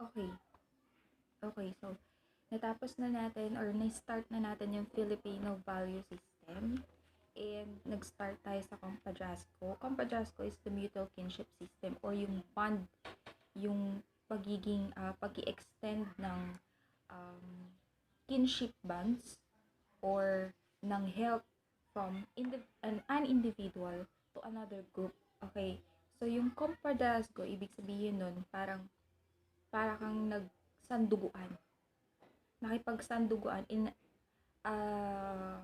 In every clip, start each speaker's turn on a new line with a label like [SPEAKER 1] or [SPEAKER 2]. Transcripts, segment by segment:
[SPEAKER 1] Okay. Okay, so natapos na natin or na-start na natin yung Filipino value system and nag-start tayo sa Compadrasco. Compadrasco is the mutual kinship system or yung bond, yung pag-i-extend ng um, kinship bonds or ng help from an individual to another group. Okay, so yung Compadrasco, ibig sabihin nun, para kang nagsanduguan, nakipagsanduguan uh,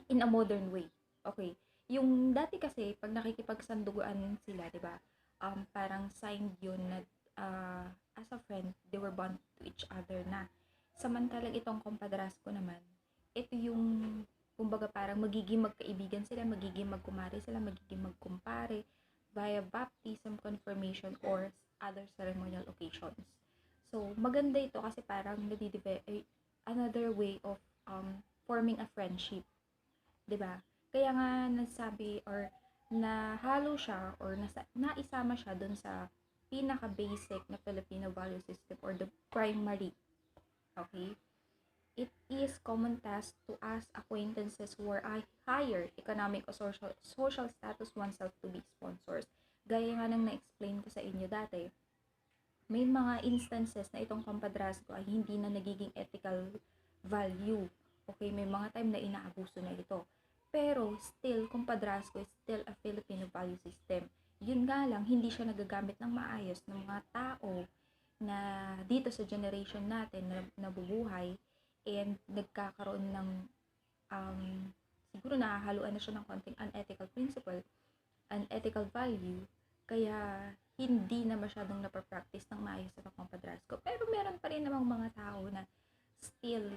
[SPEAKER 1] in a modern way. Okay. Yung dati kasi, pag nakikipagsanduguan sila, di ba, parang sign yun na as a friend, they were bond to each other na. Samantalang itong Compadrasco naman, ito yung, kumbaga parang magiging magkaibigan sila, magiging magkumare sila, magiging magkumpare via baptism, confirmation, or other ceremonial occasions. So, maganda ito kasi parang another way of forming a friendship, 'di ba? Kaya nga nasabi or nahalo siya or naisama siya dun sa pinaka-basic na Filipino value system or the primary. Okay? It is common task to ask acquaintances who are higher economic or social status oneself to be sponsors. Gaya nga nang na-explain ko sa inyo dati, may mga instances na itong Compadrasco ay hindi na nagiging ethical value. Okay, may mga time na inaabuso na ito. Pero still, Compadrasco is still a Filipino value system. Yun nga lang, hindi siya nagagamit ng maayos ng mga tao na dito sa generation natin na nabubuhay and nagkakaroon ng siguro nahahaluan na siya ng konting unethical principle, unethical value, kaya hindi na masyadong napapractice ng maayos sa Compadrasco. Pero meron pa rin namang mga tao na still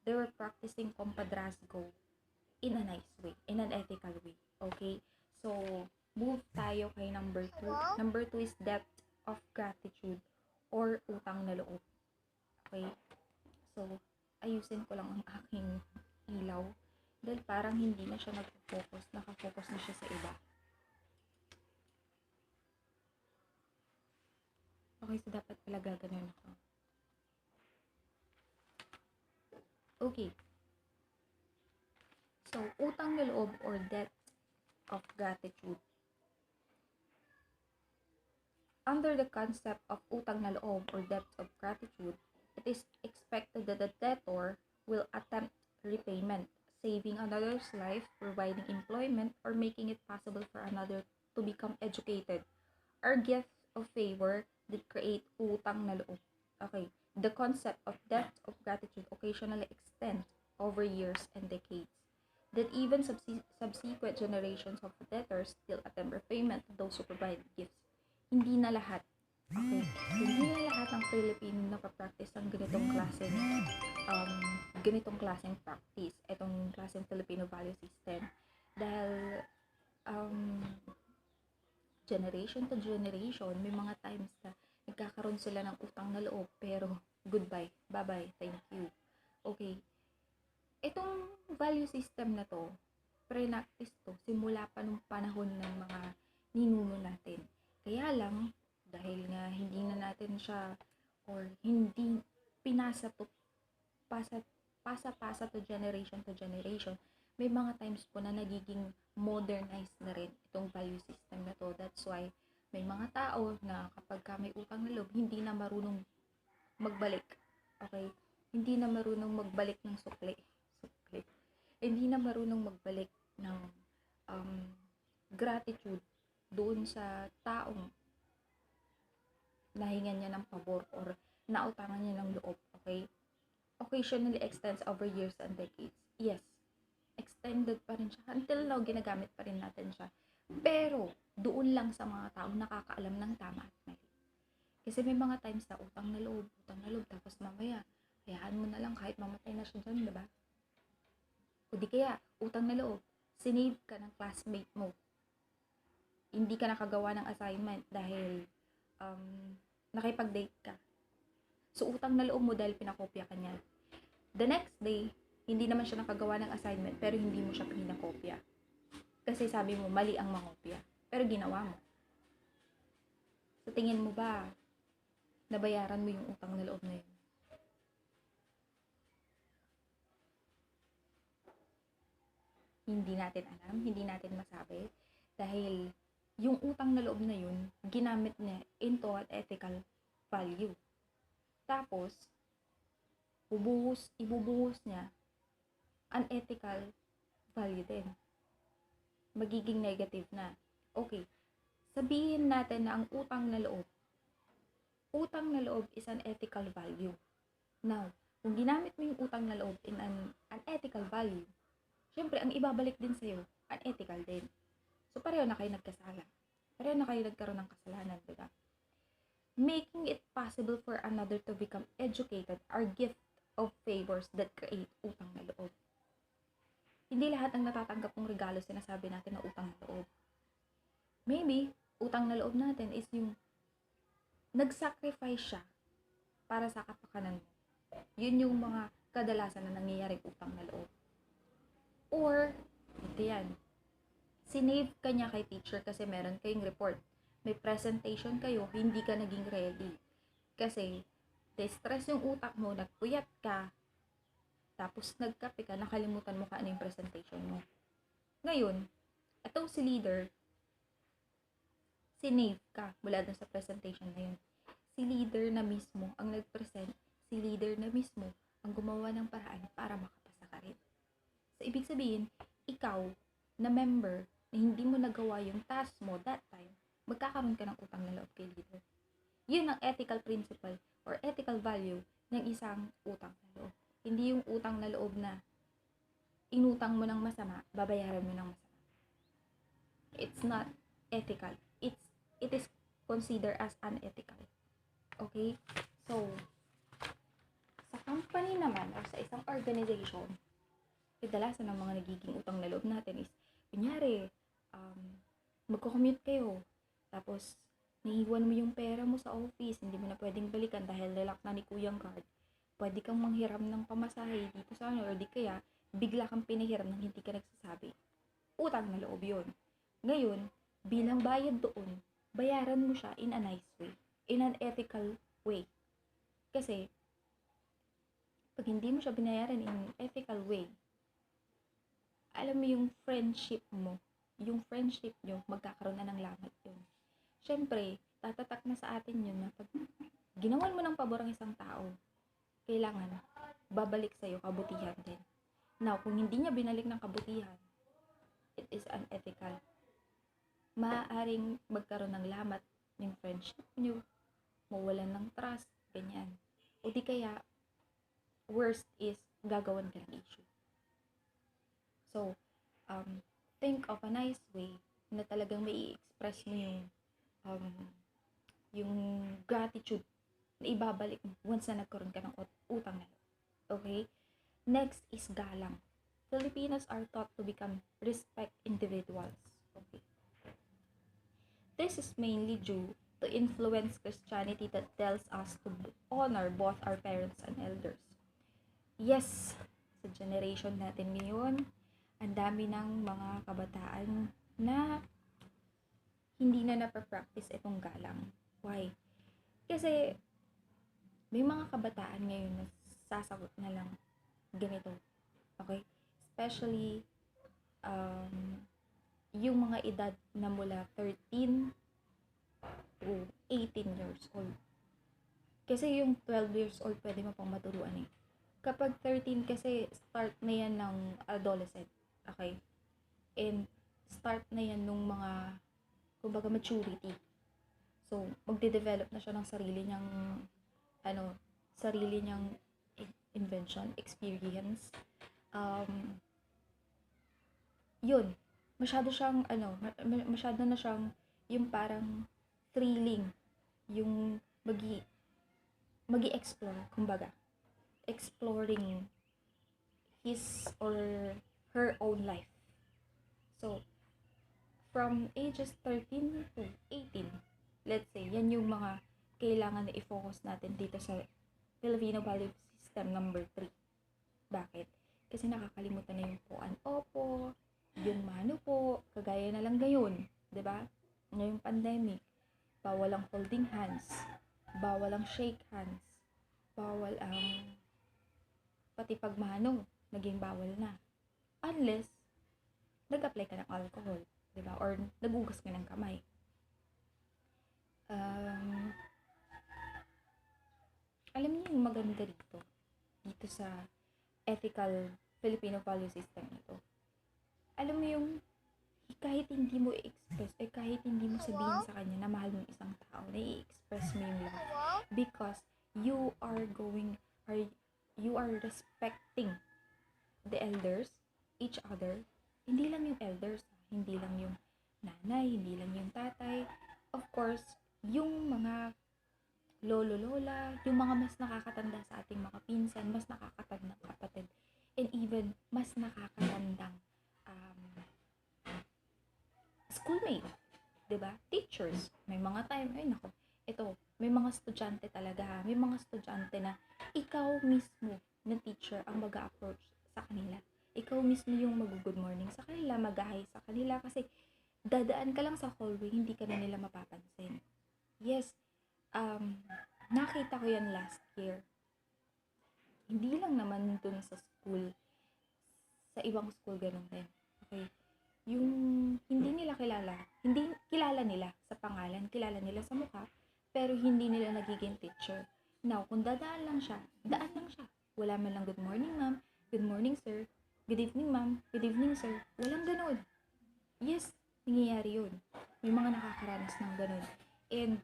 [SPEAKER 1] they were practicing Compadrasco in a nice way, in an ethical way. Okay? So, move tayo kay number 2. Number 2 is debt of gratitude or utang na loob. Okay? So, ayusin ko lang ang aking ilaw dahil parang hindi na siya nag-focus, nakafocus na siya sa iba. Okay, so dapat pala gaganon ako. Okay. So, utang na loob or debt of gratitude. Under the concept of utang na loob or debt of gratitude, it is expected that the debtor will attempt repayment, saving another's life, providing employment, or making it possible for another to become educated, or gift of favor that create utang na loob. Okay, the concept of debt of gratitude occasionally extends over years and decades, that even subsequent generations of debtors still attempt repayment of those who provide gifts. Hindi na lahat. Okay, hindi na lahat ng Filipino nakapractice ng ganitong klaseng practice, itong klaseng Filipino value system. Dahil generation to generation, may mga times na nagkakaroon sila ng utang na loob, pero goodbye, bye-bye, thank you. Okay, itong value system na to, pre-practice to, simula pa nung panahon ng mga ninuno natin. Kaya lang, dahil nga hindi na natin siya, or hindi pinasa to, pasa to generation, may mga times po na nagiging modernized na rin itong value system na to. That's why may mga tao na kapag may utang na loob, hindi na marunong magbalik. Okay? Hindi na marunong magbalik ng sukli. Hindi na marunong magbalik ng gratitude doon sa taong nahingan niya ng pabor or nautangan niya ng loob. Okay? Occasionally extends over years and decades. Yes, extended pa rin siya. Until now, ginagamit pa rin natin siya. Pero, doon lang sa mga taong nakakaalam ng tama at mali. Kasi may mga times na utang na loob, tapos mamaya, hayaan mo na lang kahit mamatay na siya dyan, diba? O di kaya, utang na loob, sinave ka ng classmate mo. Hindi ka nakagawa ng assignment dahil nakipag-date ka. So, utang na loob mo dahil pinakopya ka niya. The next day, hindi naman siya nakagawa ng assignment pero hindi mo siya pinakopya. Kasi sabi mo, mali ang mangopya. Pero ginawa mo. So, Sa tingin mo ba, nabayaran mo yung utang na loob na yun? Hindi natin alam, hindi natin masabi. Dahil yung utang na loob na yun, ginamit niya into an ethical value. Tapos, ibubuhos niya unethical value din. Magiging negative na. Okay, sabihin natin na ang utang na loob is an ethical value. Now, kung ginamit mo yung utang na loob in an unethical value, syempre, ang ibabalik din sa'yo, unethical din. So, pareho na kayo nagkasala. Pareho na kayo nagkaroon ng kasalanan, diba? Making it possible for another to become educated are gift of favors that create utang na loob. Hindi lahat ng natatanggap ng regalo sinasabi natin na utang na loob. Maybe, utang na loob natin is yung nag-sacrifice siya para sa kapakanan mo. Yun yung mga kadalasan na nangyayaring utang na loob. Or, ito yan, sinave ka niya kay teacher kasi meron kayong report. May presentation kayo, hindi ka naging ready. Kasi, stress yung utak mo, nagpuyat ka, tapos nagkape ka, nakalimutan mo ka ano yung presentation mo. Ngayon, itong si leader, sinave ka mula dun sa presentation na yun. Si leader na mismo ang nag-present, si leader na mismo ang gumawa ng paraan para makapasa ka rin. So, ibig sabihin, ikaw na member na hindi mo nagawa yung task mo that time, magkakaroon ka ng utang na loob kay leader. Yun ang ethical principle or ethical value ng isang utang na loob. Hindi yung utang na loob na inutang mo ng masama, babayaran mo ng masama. It's not ethical. It is considered as unethical. Okay? So, sa company naman or sa isang organization, kadalasan ng mga nagiging utang na loob natin is, kunyari, magko-commute kayo, tapos, nahiwan mo yung pera mo sa office, hindi mo na pwedeng balikan dahil nilak na ni Kuyang Guard. Pwede kang manghiram ng pamasahe dito sa ano, or di kaya, bigla kang pinahiram nang hindi ka nagsasabi. Utang na loob yun. Ngayon, bilang bayad doon, bayaran mo siya in a nice way, in an ethical way. Kasi, pag hindi mo siya binayaran in an ethical way, alam mo yung friendship mo, yung friendship nyo, magkakaroon na ng lamat yun. Siyempre, tatatak na sa atin yun na pag ginawan mo ng pabor ang isang tao, kailangan babalik sa'yo kabutihan din. Now, kung hindi niya binalik ng kabutihan, it is unethical. Maaaring magkaroon ng lamat yung friendship nyo, mawalan ng trust, ganyan. O di kaya, worst is, gagawan ka ng issue. So, think of a nice way na talagang may i-express mo yung gratitude na ibabalik mo once na nagkaroon ka ng utang na loob. Okay? Next is galang. Filipinos are taught to become respect individuals. Okay. This is mainly due to influence Christianity that tells us to honor both our parents and elders. Yes, sa generation natin ngayon, ang dami ng mga kabataan na hindi na napapractice itong galang. Why? Kasi may mga kabataan ngayon na sasagot na lang ganito. Okay? Especially yung mga edad na mula 13 to 18 years old. Kasi yung 12 years old pwede mo pang maturuan eh. Kapag 13 kasi start na yan ng adolescent. Okay? And start na yan nung mga kumbaga maturity. So, magde-develop na siya ng sarili niyang invention, experience. Yun. Masyado na siyang yung parang thrilling, yung magi-explore, kumbaga. Exploring his or her own life. So, from ages 13 to 18, let's say, yan yung mga kailangan na i-focus natin dito sa Filipino Value System number 3. Bakit? Kasi nakakalimutan na yung po an opo, yung mano po, kagaya na lang gayon, 'di ba? Ngayong pandemic, bawal ang holding hands, bawal ang shake hands, bawal ang pati pagmanong, naging bawal na. Unless, nag-apply ka ng alcohol, di ba? Or nagugas ka ng kamay. Um, Alam niyo yung maganda dito sa ethical Filipino value system na to. Alam mo yung kahit hindi mo i-express, kahit hindi mo sabihin sa kanya na mahal mo isang tao, na i-express mo yung love. Because you are you are respecting the elders, each other. Hindi lang yung elders, hindi lang yung nanay, hindi lang yung tatay. Of course, yung mga lolo-lola, yung mga mas nakakatanda sa ating mga pinsan, mas nakakatandang kapatid, and even mas nakakatandang schoolmate, 'di ba? Teachers, may mga time ay nako, ito, may mga estudyante talaga ha. May mga estudyante na ikaw mismo na teacher ang mag-approach sa kanila. Ikaw mismo yung mag-good morning sa kanila, mag-hi sa kanila kasi dadaan ka lang sa hallway, hindi ka na nila mapapansin. Yes, nakita ko yan last year. Hindi lang naman dun sa school, sa ibang school ganun din. Okay, yung hindi nila kilala, hindi kilala nila sa pangalan, kilala nila sa mukha, pero hindi nila nagiging teacher. Now, kung dadaan lang siya, daan lang siya. Wala man lang good morning ma'am, good morning sir, good evening ma'am, good evening sir. Walang ganun. Yes, nangyayari yun. May mga nakakaranas ng ganun. And,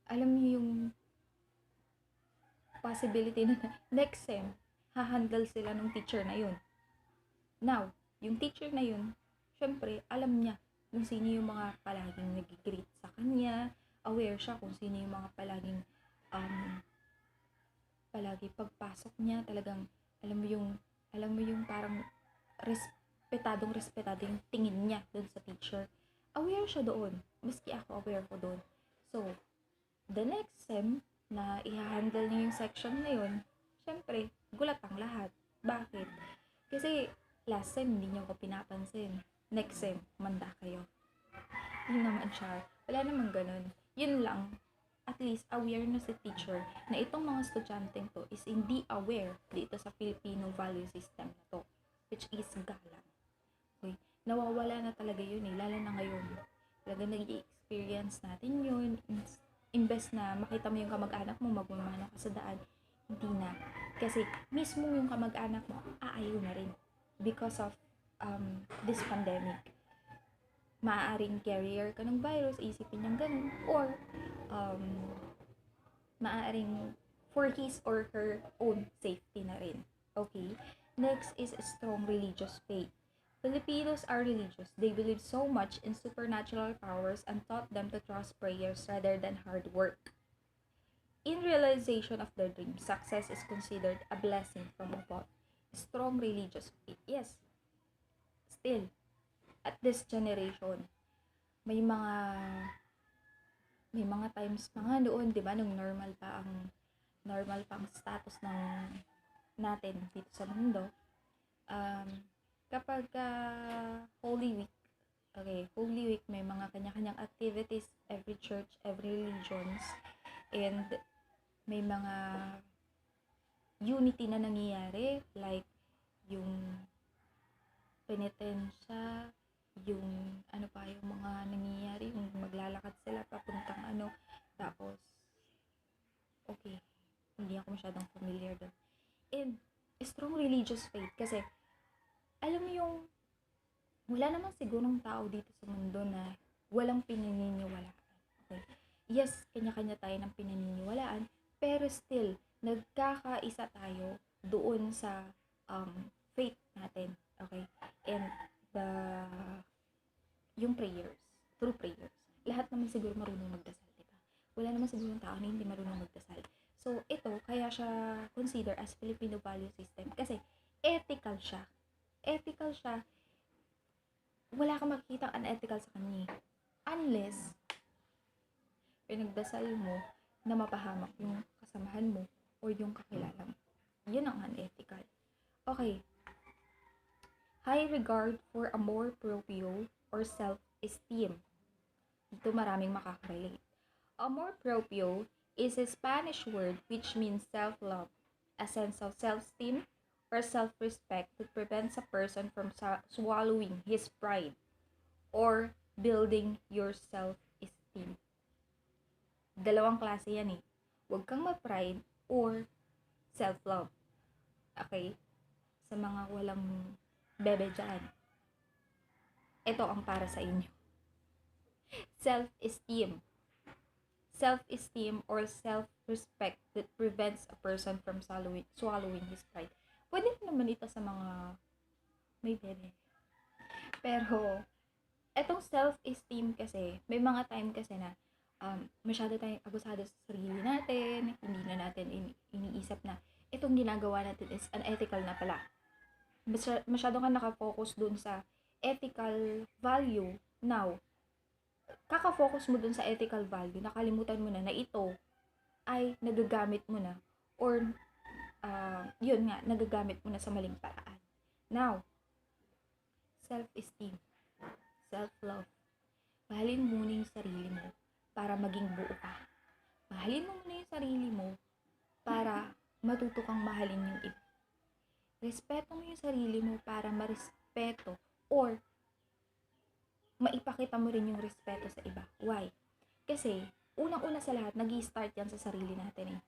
[SPEAKER 1] alam niyo yung possibility na next sem, hahandle sila ng teacher na yun. Now, yung teacher na yun, syempre, alam niya kung sino yung mga palaging nag-greet sa kanya, aware siya kung sino yung mga palaging palagi pagpasok niya, talagang alam mo yung parang respetado yung tingin niya doon sa teacher. Aware siya doon, maski ako aware ko doon. So, the next sem na i-handle niya yung section na yun, syempre, gulat ang lahat. Bakit? Kasi last sem hindi niyo ko pinapansin. Next sem, manda kayo. Yun naman siya. Wala namang ganun. Yun lang, at least aware na si teacher na itong mga estudyanteng to is hindi aware dito sa Filipino value system na to, which is galang. Okay? Nawawala na talaga yun lalo na ngayon. Talaga nag-i-experience natin yun. Imbes na makita mo yung kamag-anak mo, magmamana ka sa daan, hindi na. Kasi mismo yung kamag-anak mo, aayaw na rin. Because of this pandemic. Maaaring carrier ka ng virus, isipin niyang ganun, or maaaring for his or her own safety na rin. Okay? Next is a strong religious faith. Filipinos are religious. They believe so much in supernatural powers and taught them to trust prayers rather than hard work. In realization of their dreams, success is considered a blessing from above. Strong religious faith. Yes, still, at this generation, may mga times pa nga doon, 'di ba, nung normal pa ang status ng natin dito sa mundo. Kapag Holy Week, okay, Holy Week may mga kanya-kanyang activities, every church, every religions, and may mga unity na nangyayari, like yung penitensya, yung yung mga nangyayari, yung maglalakad sila papuntang tapos okay, hindi ako masyadong familiar doon. And strong religious faith kasi alam mo yung wala namang sigurong tao dito sa mundo na walang pinaniniwalaan. Okay? Yes, kanya-kanya tayo ng pinaniniwalaan, pero still nagkakaisa tayo doon sa faith natin. Okay? And yung prayers, through prayers. Lahat naman siguro marunong magdasal, diba? Wala naman siguro tao na hindi marunong magdasal. So, ito, kaya siya consider as Filipino value system kasi ethical siya. Ethical siya. Wala kang makikita unethical sa kanya. Unless, pinagdasal mo na mapahamak yung kasamahan mo or yung kakilala mo. Yun ang unethical. Okay. High regard for a more proprio or self-esteem. Dito maraming makaka-relate. Amor proprio is a Spanish word which means self-love, a sense of self-esteem or self-respect that prevents a person from swallowing his pride or building your self-esteem. Dalawang klase yan eh. Huwag kang ma-pride or self-love. Okay? Sa mga walang bebe dyan, ito ang para sa inyo. Self-esteem. Self-esteem or self-respect that prevents a person from swallowing his pride. Pwede naman ito sa mga may bebe. Pero, etong self-esteem kasi, may mga time kasi na masyado tayong abusado sa sarili natin, hindi na natin iniisip na itong ginagawa natin is unethical na pala. Masyado kang nakafocus dun sa ethical value. Now, kaka-focus mo dun sa ethical value, nakalimutan mo na ito ay nagagamit mo na or yun nga, nagagamit mo na sa maling paraan. Now, self-esteem, self-love. Mahalin muna yung sarili mo para maging buo ka. Mahalin mo muna yung sarili mo para matuto kang mahalin yung iba. Respeto mo yung sarili mo para marespeto or maipakita mo rin yung respeto sa iba. Why? Kasi, unang-una sa lahat, nag-i-start yan sa sarili natin eh.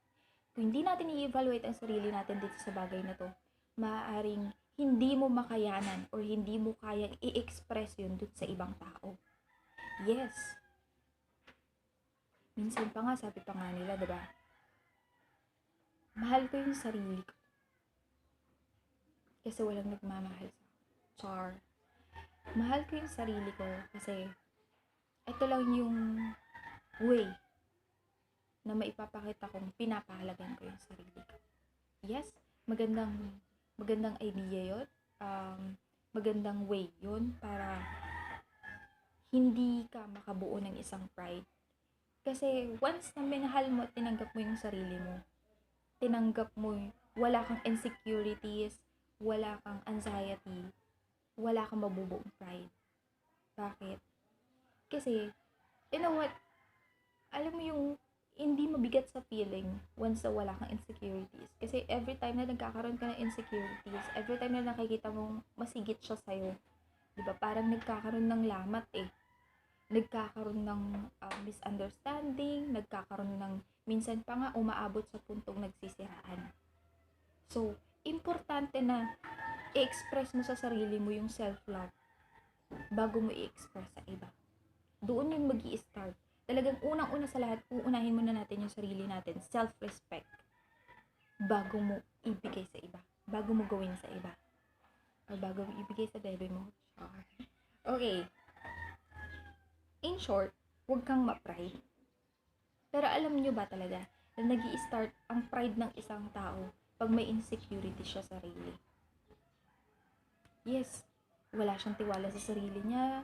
[SPEAKER 1] Kung hindi natin i-evaluate ang sarili natin dito sa bagay na to, maaaring hindi mo makayanan or hindi mo kayang i-express yun dun sa ibang tao. Yes. Minsan pa nga, sabi pa nga nila, diba? Mahal ko yung sarili ko. Kasi walang nagmamahal sa char. Mahal ko yung sarili ko kasi ito lang yung way na maipapakita kong pinapahalagan ko yung sarili ko. Yes, magandang idea yun. Magandang way yun para hindi ka makabuo ng isang pride. Kasi once na minahal mo at tinanggap mo yung sarili mo, tinanggap mo wala kang insecurities, wala kang anxiety, wala kang mabubuong pride. Bakit? Kasi, you know what? Alam mo yung hindi mabigat sa feeling once na wala kang insecurities. Kasi every time na nagkakaroon ka ng insecurities, every time na nakikita mong masigit siya sa'yo, diba? Parang nagkakaroon ng lamat eh. Nagkakaroon ng misunderstanding, nagkakaroon ng minsan pa nga umaabot sa puntong nagsisiraan. So, importante na i-express mo sa sarili mo yung self-love bago mo i-express sa iba. Doon yung mag-i-start. Talagang unang-una sa lahat, uunahin muna natin yung sarili natin, self-respect, bago mo ibigay sa iba, bago mo gawin sa iba, or bago mo ibigay sa bebe mo. Okay. In short, huwag kang ma-pride. Pero alam nyo ba talaga na nag-i-start ang pride ng isang tao pag may insecurity siya sa sarili? Yes, wala siyang tiwala sa sarili niya.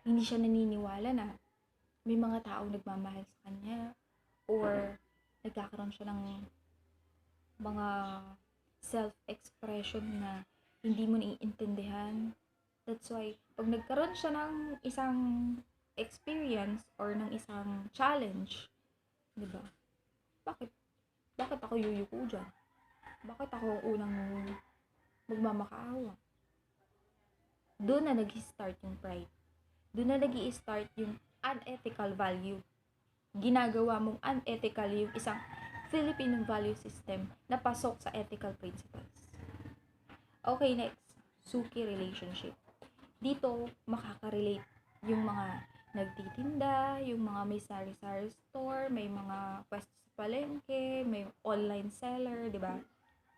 [SPEAKER 1] Hindi siya naniniwala na may mga taong nagmamahal sa kanya or nagkakaroon siya ng mga self-expression na hindi mo naiintindihan. That's why, pag nagkaroon siya ng isang experience or ng isang challenge, di ba? Bakit ako yuyuko dyan? Bakit ako unang magmamakaawa? Doon na nag-start yung pride. Doon na nag-i-start yung unethical value. Ginagawa mong unethical yung isang Filipino value system na pasok sa ethical principles. Okay, next. Suki relationship. Dito, makaka-relate yung mga nagtitinda, yung mga may sari-sari store, may mga pwesto sa palengke, may online seller, di ba?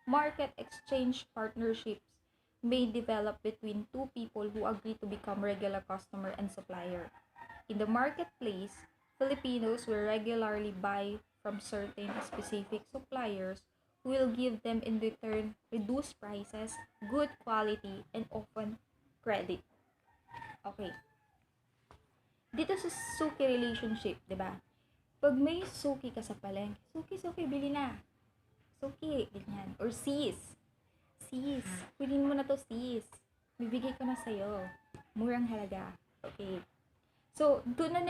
[SPEAKER 1] Market exchange partnerships may develop between two people who agree to become regular customer and supplier. In the marketplace, Filipinos will regularly buy from certain specific suppliers who will give them in return reduced prices, good quality, and often credit. Okay. Dito sa suki relationship, di ba? Pag may suki ka sa palengke, suki, bili na. Suki, ganyan. Or sis, kunin mo na to sis. Bibigay ko na sa'yo. Murang halaga. Okay. So, doon na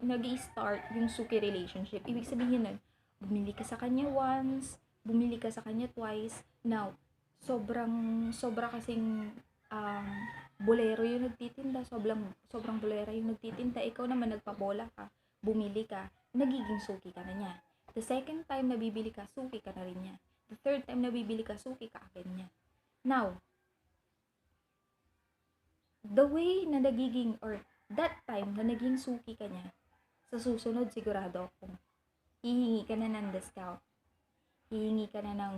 [SPEAKER 1] nag-i-start yung suki relationship. Ibig sabihin nun, bumili ka sa kanya once, bumili ka sa kanya twice. Now, sobra kasing um, bolero yung nagtitinda, sobrang bolera yung nagtitinda, ikaw naman nagpabola ka, bumili ka, nagiging suki ka na niya. The second time na bibili ka, suki ka na rin niya. The third time na bibili ka, suki ka agad niya. Now, the way na nagiging, or that time na naging suki ka niya, sa susunod sigurado akong hihingi ka na ng discount. Hihingi ka na ng,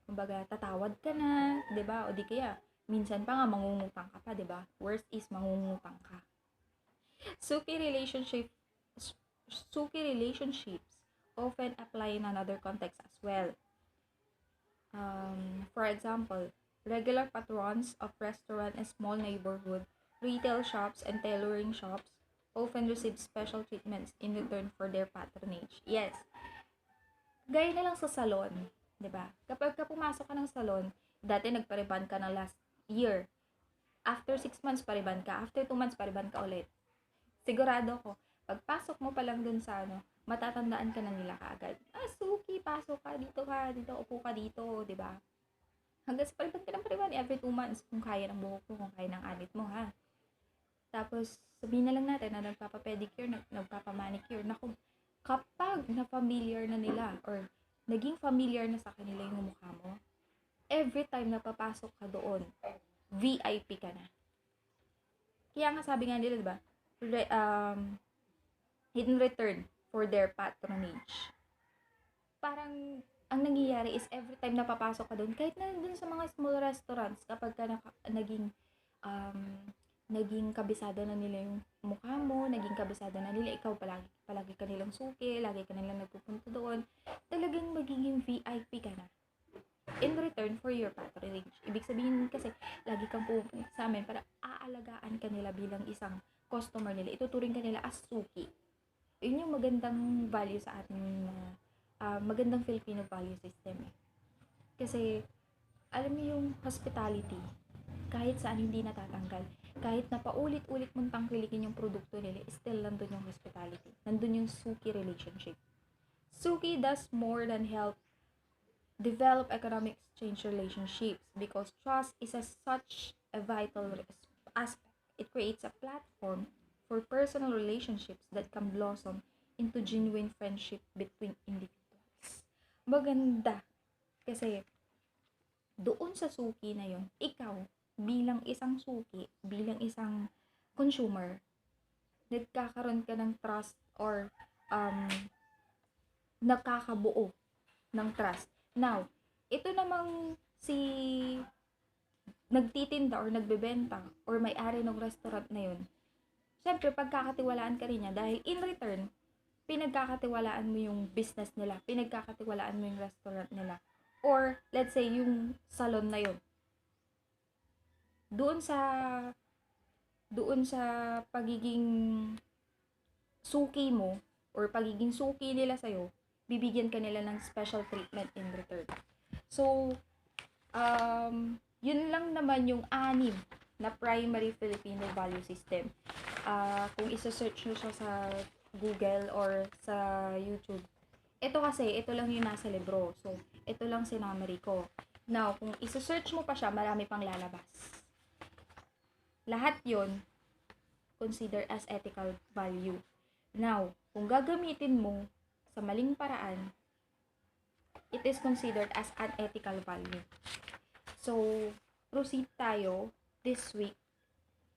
[SPEAKER 1] kumbaga, tatawad ka na, 'di ba? O di kaya, minsan pa nga mangungutang ka pa, 'di ba? Worst is mangungutang ka. Suki relationship Suki relationships often apply in another context as well. For example, regular patrons of restaurant and small neighborhood retail shops and tailoring shops often receive special treatments in return for their patronage. Yes, gaya na lang sa salon, 'di ba? Kapag ka pumasok ka ng salon, dati nagpa-rebond ka ng last year. After 6 months pa-rebond ka, after 2 months pa-rebond ka ulit. Sigurado ko, pagpasok mo pa lang dun sa matatandaan ka na nila kaagad. Suki, pasok ka, dito, upo ka dito, 'di ba? Hanggang sa pa-rebond ka ng pa-rebond every 2 months kung kaya ng buhok mo, kung kaya ng anit mo, ha. Tapos, sabihin na lang natin na nagpapa-pedicure, nagpapa-manicure. Naku, kapag na-familiar na nila or naging familiar na sa kanila yung mukha mo, every time na papasok ka doon, VIP ka na. Kaya nga sabi nga nila, diba, in return for their patronage. Parang, ang nangyayari is every time na papasok ka doon, kahit na doon sa mga small restaurants, kapag ka naging kabisado na nila yung mukha mo, naging kabisado na nila, ikaw palagi ka nilang suki, lagi ka nilang nagpupunta doon, talagang magiging VIP ka na. In return for your patronage. Ibig sabihin kasi, lagi kang pupunta sa amin para aalagaan ka nila bilang isang customer nila. Ituturing ka nila as suki. Yun yung magandang value sa ating magandang Filipino value system eh. Kasi, alam mo yung hospitality, kahit saan hindi natatanggal. Kahit na paulit-ulit mong tangkilikin yung produkto nila, still nandun yung hospitality. Nandun yung suki relationship. Suki does more than help develop economic exchange relationships because trust is such a vital aspect. It creates a platform for personal relationships that can blossom into genuine friendship between individuals. Maganda. Kasi, doon sa suki na yun, ikaw, bilang isang suki, bilang isang consumer, nagkakaroon ka ng trust or nakakabuo ng trust. Now, ito namang si nagtitinda or nagbebenta or may-ari ng restaurant na yun, syempre pagkakatiwalaan ka rin niya dahil in return, pinagkakatiwalaan mo yung business nila, pinagkakatiwalaan mo yung restaurant nila, or let's say yung salon na yun. Doon sa pagiging suki mo or pagiging suki nila sa'yo, bibigyan ka nila ng special treatment in return. So, yun lang naman yung 6 na primary Filipino value system. Kung isa-search nyo siya sa Google or sa YouTube, ito lang yung nasa libro. So, ito lang sinamary ko. Now, kung isa-search mo pa siya, marami pang lalabas. Lahat yon consider as ethical value. Now, kung gagamitin mo sa maling paraan, it is considered as unethical value. So, proceed tayo this week.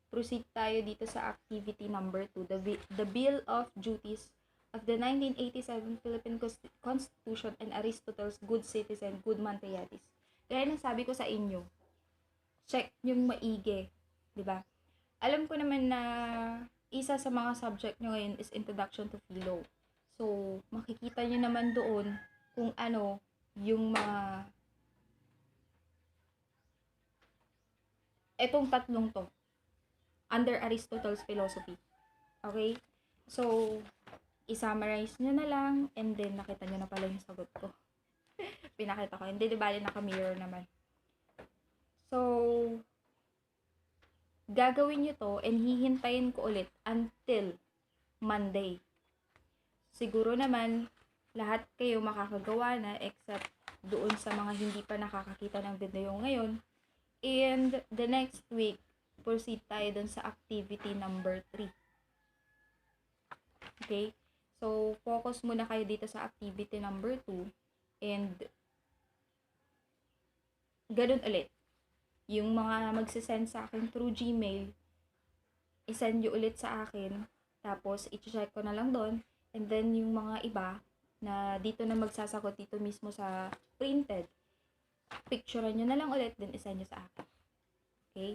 [SPEAKER 1] Proceed tayo dito sa activity number 2, the Bill of Duties of the 1987 Philippine Constitution and Aristotle's Good Citizen, Good Manteatis. Kaya nang sabi ko sa inyo, check yung maigi, di ba? Alam ko naman na isa sa mga subject nyo ngayon is Introduction to Philo. So, makikita nyo naman doon kung ano yung mga etong tatlong to under Aristotle's philosophy. Okay? So, i-summarize nyo na lang and then nakita nyo na pala yung sagot ko. Pinakita ko. Hindi, di bali naka-mirror naman. So, Gagawin nyo to and hihintayin ko ulit until Monday. Siguro naman, lahat kayo makakagawa na except doon sa mga hindi pa nakakakita ng video ngayon. And the next week, proceed tayo dun sa activity number 3. Okay? So, focus muna kayo dito sa activity number 2 and ganun ulit. Yung mga magsisend sa akin through Gmail, isend nyo ulit sa akin, tapos i-check ko na lang doon, and then yung mga iba na dito na magsasagot dito mismo sa printed, picture nyo na lang ulit, then isend nyo sa akin. Okay?